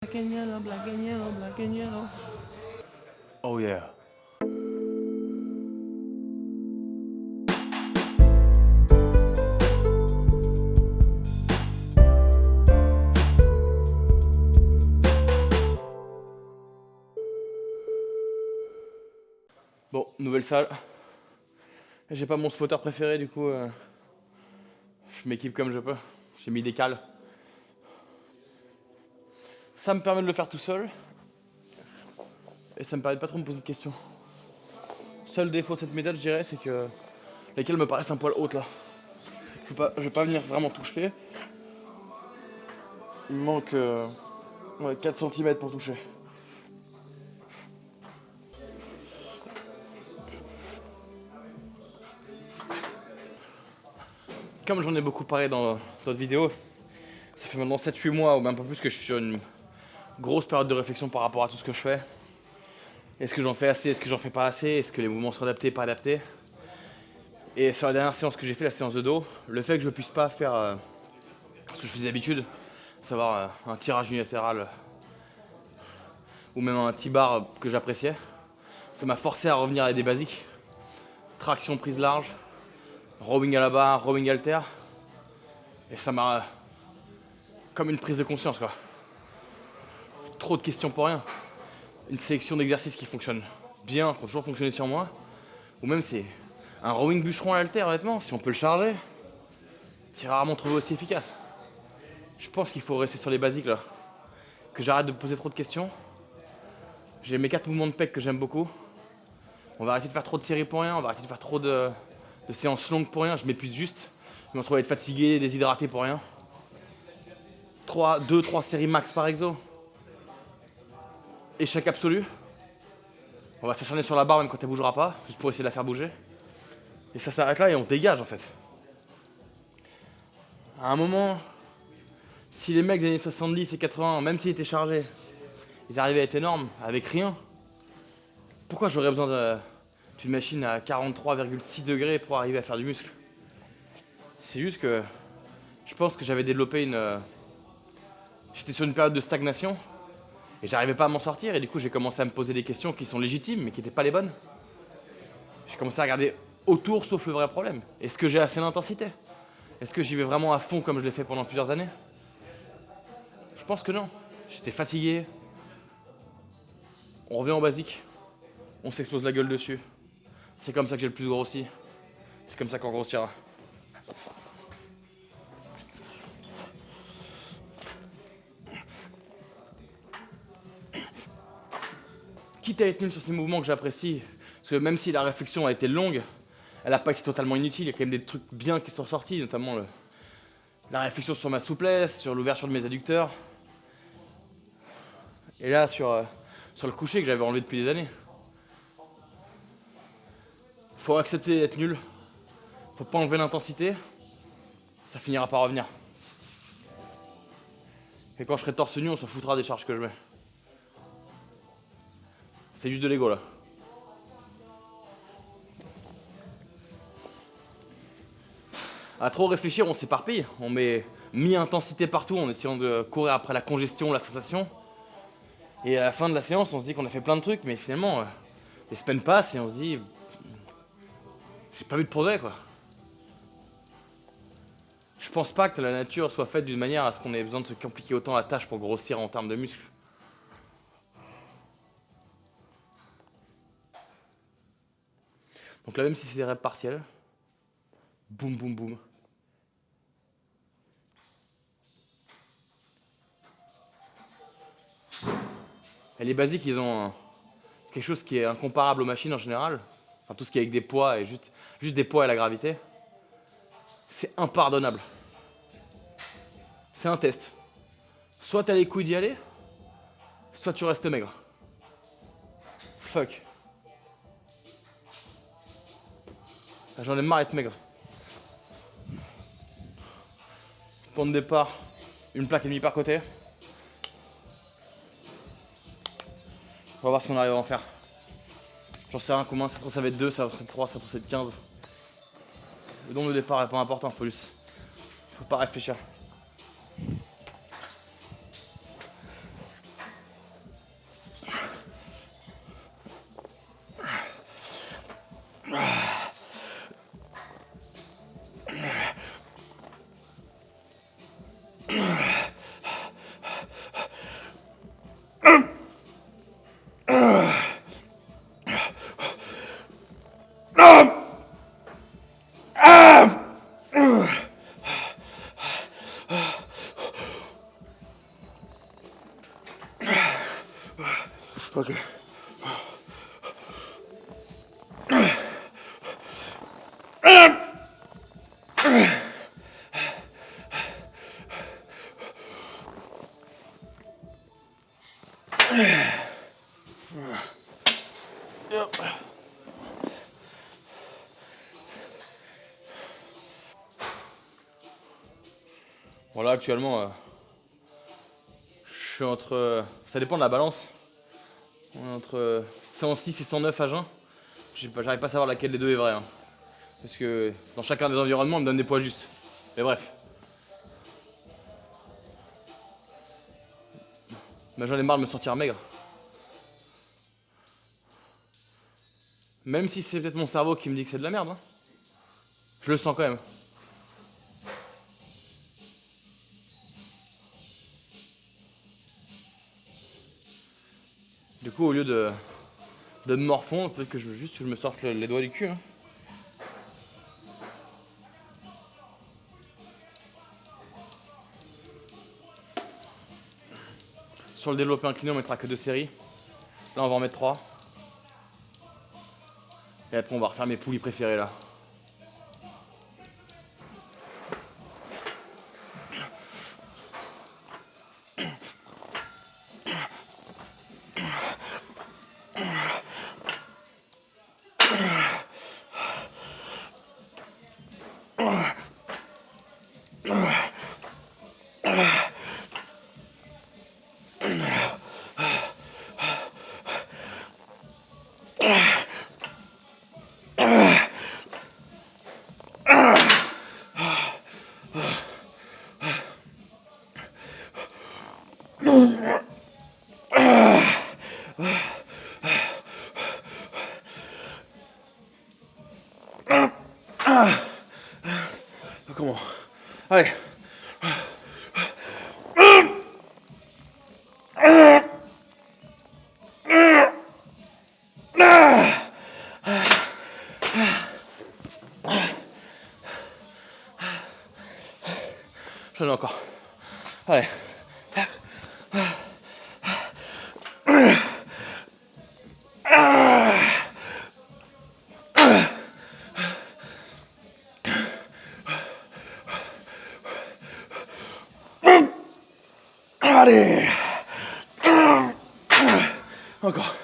Black and yellow, black and yellow, black and yellow. Oh yeah. Bon, nouvelle salle. J'ai pas mon spotter préféré, du coup, je m'équipe comme je peux. J'ai mis des cales. Ça me permet de le faire tout seul. Et ça me permet de pas trop me poser de questions. Seul défaut de cette méthode, je dirais, c'est que les cales me paraissent un poil hautes là. Je vais pas venir vraiment toucher. Il me manque 4 cm pour toucher. Comme j'en ai beaucoup parlé dans d'autres vidéos, ça fait maintenant 7-8 mois ou même un peu plus que je suis sur une grosse période de réflexion par rapport à tout ce que je fais. Est-ce que j'en fais assez, est-ce que j'en fais pas assez, est-ce que les mouvements sont adaptés, pas adaptés. Et sur la dernière séance que j'ai fait, la séance de dos, le fait que je puisse pas faire ce que je faisais d'habitude, à savoir un tirage unilatéral ou même un T-bar que j'appréciais, ça m'a forcé à revenir à des basiques. Traction prise large, rowing à la barre, rowing halter. Et ça m'a comme une prise de conscience quoi. Trop de questions pour rien. Une sélection d'exercices qui fonctionne bien, qui ont toujours fonctionné sur moi. Ou même c'est un rowing bûcheron à halter, honnêtement, si on peut le charger, c'est rarement trouvé aussi efficace. Je pense qu'il faut rester sur les basiques là. Que j'arrête de me poser trop de questions. J'ai mes 4 mouvements de pec que j'aime beaucoup. On va arrêter de faire trop de séries pour rien, on va arrêter de faire trop de séances longues pour rien, je m'épuise juste. Je me retrouve à être fatigué, déshydraté pour rien. 2-3 séries max par exo. Échec absolu. On va s'acharner sur la barre même quand elle bougera pas, juste pour essayer de la faire bouger. Et ça s'arrête là et on dégage en fait. À un moment, si les mecs des années 70 et 80, même s'ils étaient chargés, ils arrivaient à être énormes avec rien, pourquoi j'aurais besoin d'une machine à 43,6 degrés pour arriver à faire du muscle? C'est juste que je pense que j'avais développé j'étais sur une période de stagnation et j'arrivais pas à m'en sortir et du coup j'ai commencé à me poser des questions qui sont légitimes mais qui n'étaient pas les bonnes. J'ai commencé à regarder autour sauf le vrai problème. Est-ce que j'ai assez d'intensité? Est-ce que j'y vais vraiment à fond comme je l'ai fait pendant plusieurs années? Je pense que non. J'étais fatigué. On revient au basique. On s'explose la gueule dessus. C'est comme ça que j'ai le plus grossi. C'est comme ça qu'on grossira. Quitte à être nul sur ces mouvements que j'apprécie, parce que même si la réflexion a été longue, elle n'a pas été totalement inutile. Il y a quand même des trucs bien qui sont sortis, notamment la réflexion sur ma souplesse, sur l'ouverture de mes adducteurs. Et là, sur le coucher que j'avais enlevé depuis des années. Faut accepter d'être nul. Faut pas enlever l'intensité. Ça finira par revenir. Et quand je serai torse nu, on s'en foutra des charges que je mets. C'est juste de l'ego là. À trop réfléchir, on s'éparpille. On met mi-intensité partout en essayant de courir après la congestion, la sensation. Et à la fin de la séance, on se dit qu'on a fait plein de trucs, mais finalement, les semaines passent et on se dit, j'ai pas vu de progrès quoi. Je pense pas que la nature soit faite d'une manière à ce qu'on ait besoin de se compliquer autant la tâche pour grossir en termes de muscles. Donc là, même si c'est des reps partiels, boum boum boum. Et les basiques, ils ont quelque chose qui est incomparable aux machines en général. Enfin, tout ce qui est avec des poids et juste des poids et la gravité. C'est impardonnable. C'est un test. Soit t'as les couilles d'y aller, soit tu restes maigre. Fuck. J'en ai marre d'être maigre. Point de départ, une plaque et demie par côté. On va voir ce qu'on arrive à en faire. J'en sais rien combien, ça va être 2, ça va être 3, ça va être 15. Le nombre de départ est pas important, faut pas réfléchir. Ok. Bon là actuellement, je suis entre... ça dépend de la balance. On est entre 106 et 109 à jeun. J'arrive pas à savoir laquelle des deux est vraie. Hein. Parce que dans chacun des environnements, on me donne des poids justes. Mais bref. Mais j'en ai marre de me sentir maigre. Même si c'est peut-être mon cerveau qui me dit que c'est de la merde. Hein. Je le sens quand même. Du coup, au lieu de me morfondre, peut-être que je me sorte les doigts du cul. Hein. Sur le développé incliné, on mettra que 2 séries. Là, on va en mettre 3. Et après, on va refaire mes poulies préférées là. Comment? Allez. J'en ai encore. Allez. Allez. Encore.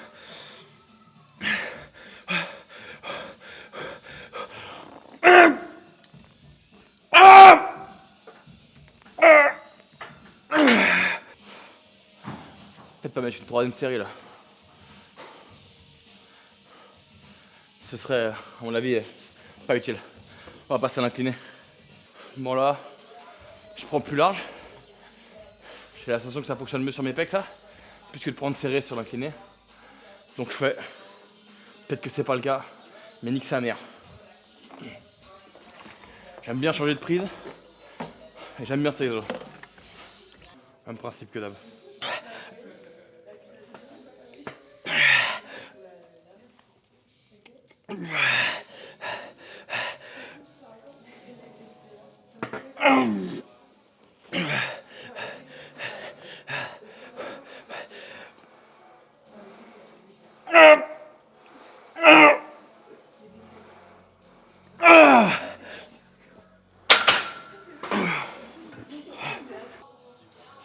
Peut-être pas mettre une 3ème série là. Ce serait, à mon avis, pas utile. On va passer à l'incliné. Bon là, je prends plus large. J'ai la sensation que ça fonctionne mieux sur mes pecs ça, plus que de prendre serré sur l'incliné. Donc je fais. Peut-être que c'est pas le cas, mais nique sa mère. J'aime bien changer de prise. Et j'aime bien cet exo. Même principe que d'hab.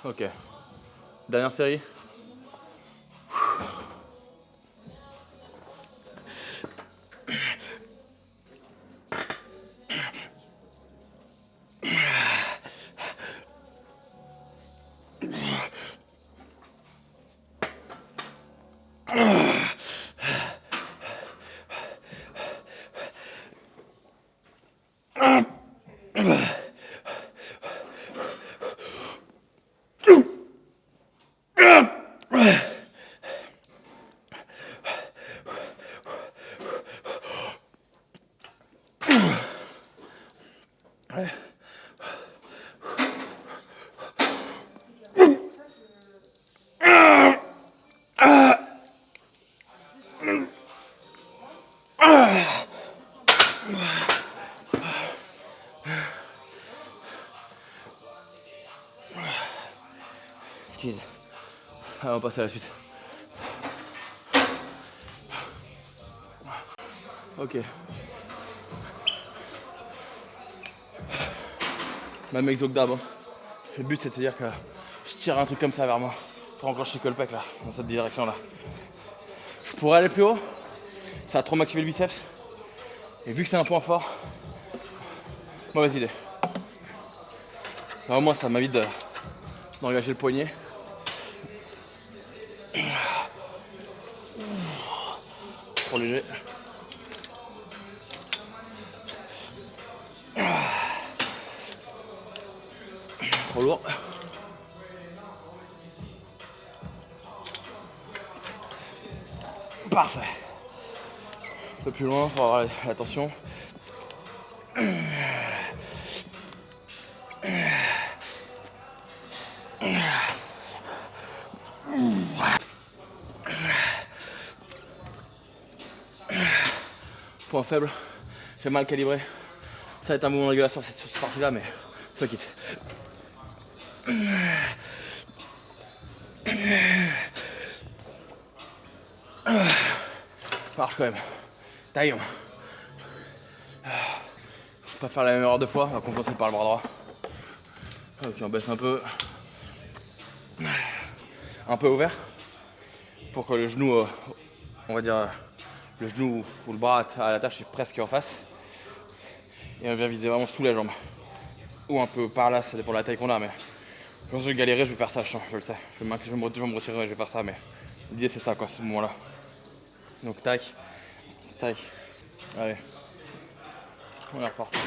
Ok. Dernière série. Jeez. Allez, on passe à la suite. Ok. Même exo que d'hab. Hein. Le but c'est de se dire que je tire un truc comme ça vers moi. Pas encore chez Colpec là, dans cette direction là. Je pourrais aller plus haut, ça va trop m'activer le biceps. Et vu que c'est un point fort, mauvaise idée. Là, au moins ça m'évite d'engager le poignet. Trop léger. Trop lourd. Parfait. Un peu plus loin pour avoir l'attention. Point faible, j'ai mal calibré. Ça va être un mouvement dégueulasse sur cette partie-là, mais fuck it. Marche quand même. Taillon. Pas faire la même erreur deux fois, on va compenser par le bras droit. Ok, on baisse un peu. Un peu ouvert. Pour que le genou, on va dire, le genou ou le bras à la tâche est presque en face. Et on vient viser vraiment sous la jambe. Ou un peu par là, ça dépend de la taille qu'on a. Mais quand je vais galérer, je vais faire ça, je le sais. Je vais me retirer, je vais faire ça. Mais l'idée c'est ça quoi, ce moment-là. Donc tac, tac. Allez. On est reparti.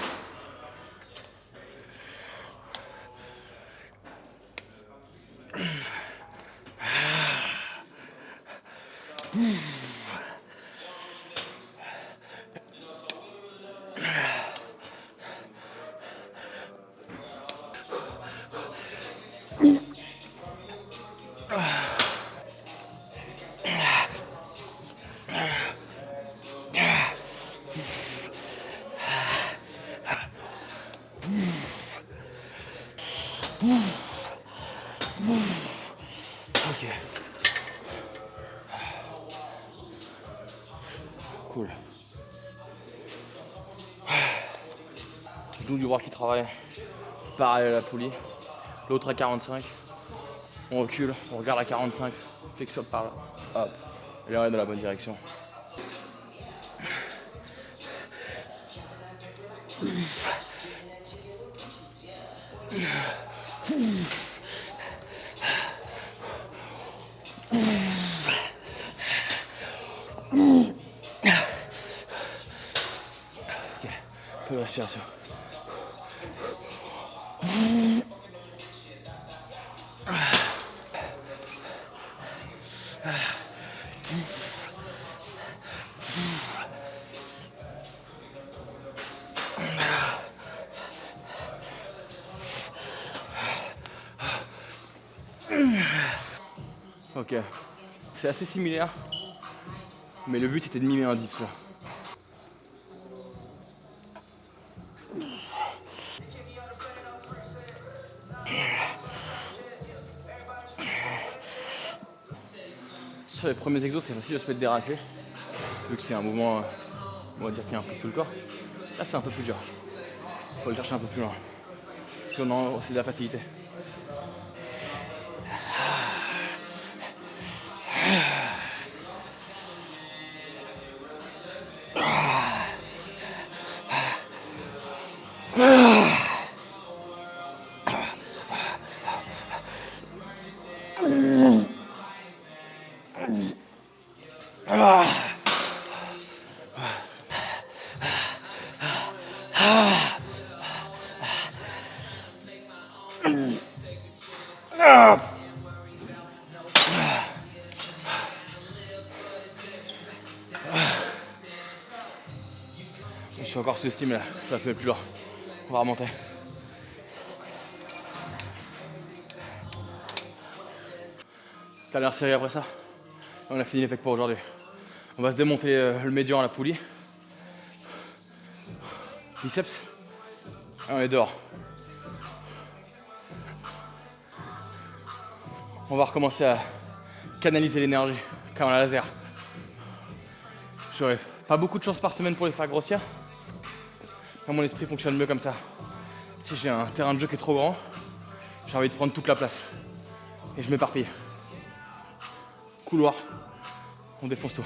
Ok. Cool. Genou du bras qui travaille. Pareil à la poulie. L'autre à 45. On recule, on regarde à 45. Flexion par là. Hop. Et là on est dans la bonne direction. Ok, peu de respiration. Ok, c'est assez similaire, mais le but c'était de mimer un dips là. Sur les premiers exos, c'est facile de se mettre des raclés, vu que c'est un mouvement, on va dire, qui implique tout le corps. Là, c'est un peu plus dur. Faut le chercher un peu plus loin, parce qu'on a aussi de la facilité. Je suis encore sous estime là, ça peut être plus lourd. On va remonter. Dernière série après ça. On a fini les pecs pour aujourd'hui. On va se démonter le médian à la poulie. Biceps. On est dehors. On va recommencer à canaliser l'énergie comme un laser. J'aurai pas beaucoup de chance par semaine pour les faire grossir. Mon esprit fonctionne mieux comme ça. Si j'ai un terrain de jeu qui est trop grand, j'ai envie de prendre toute la place. Et je m'éparpille. Couloir, on défonce tout.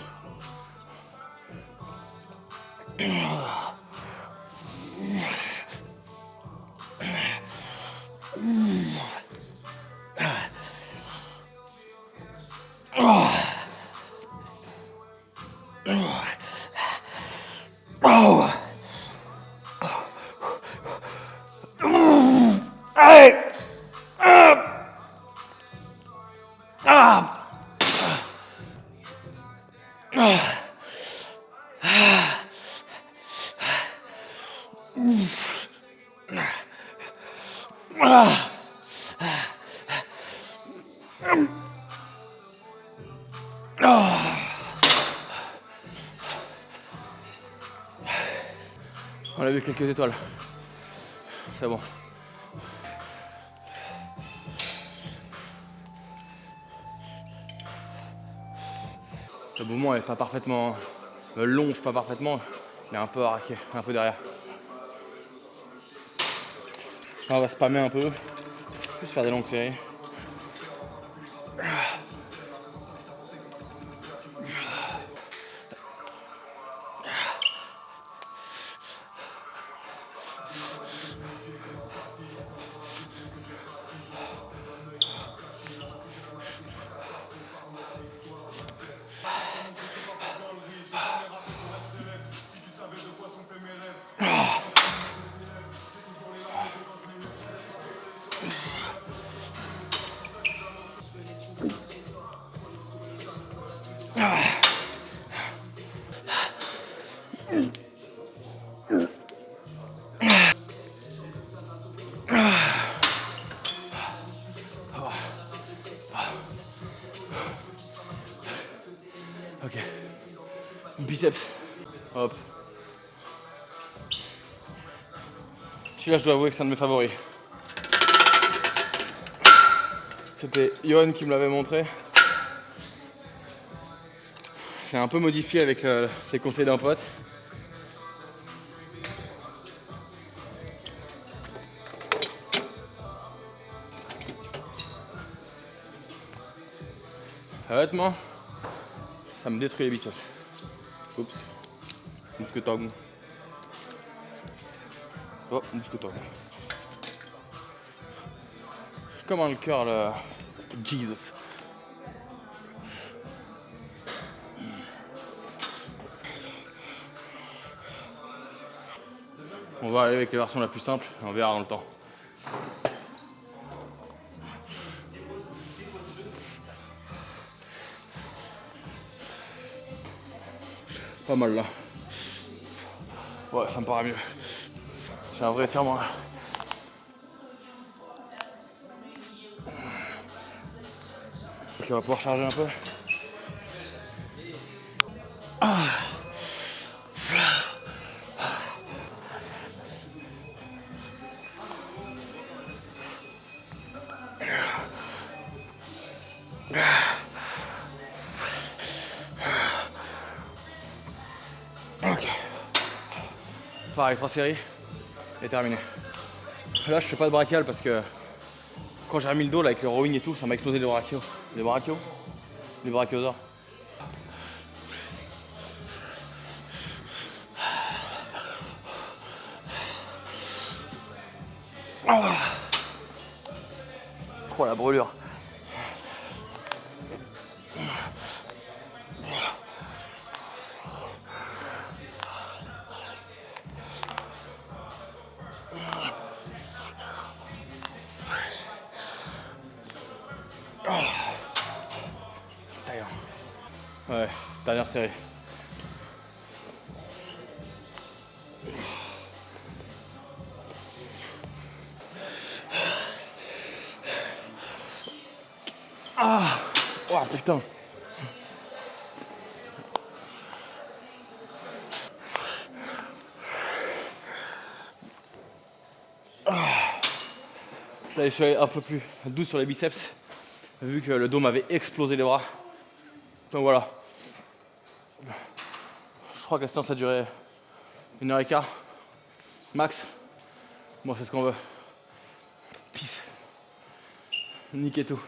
On a vu quelques étoiles. C'est bon. Ce mouvement est pas parfaitement longe, pas parfaitement. Il est un peu arraqué, un peu derrière. Là, on va spammer un peu. Juste faire des longues séries. Ok. Biceps. Hop. Celui-là, je dois avouer que c'est un de mes favoris. C'était Johan qui me l'avait montré. J'ai un peu modifié avec les conseils d'un pote. Honnêtement, ça me détruit les biceps. Oups. Mousquetong. Oh, mousquetong. Comme un cœur, le Jesus. On va aller avec la version la plus simple, on verra dans le temps. Pas mal là. Ouais, ça me paraît mieux. J'ai un vrai étirement là. Ok, on va pouvoir charger un peu. Ah. Ok. Pareil, 3 séries et terminé. Là, je fais pas de brachial parce que quand j'ai remis le dos là, avec le rowing et tout, ça m'a explosé les brachios. Les brachios. Les brachiosaures. Oh la brûlure. Ouais, dernière série. Ah, oh putain. Là, je suis allé un peu plus doux sur les biceps, vu que le dos m'avait explosé les bras. Donc voilà. Je crois que la séance a duré 1h15 max. Bon, c'est ce qu'on veut. Peace. Niquez tout.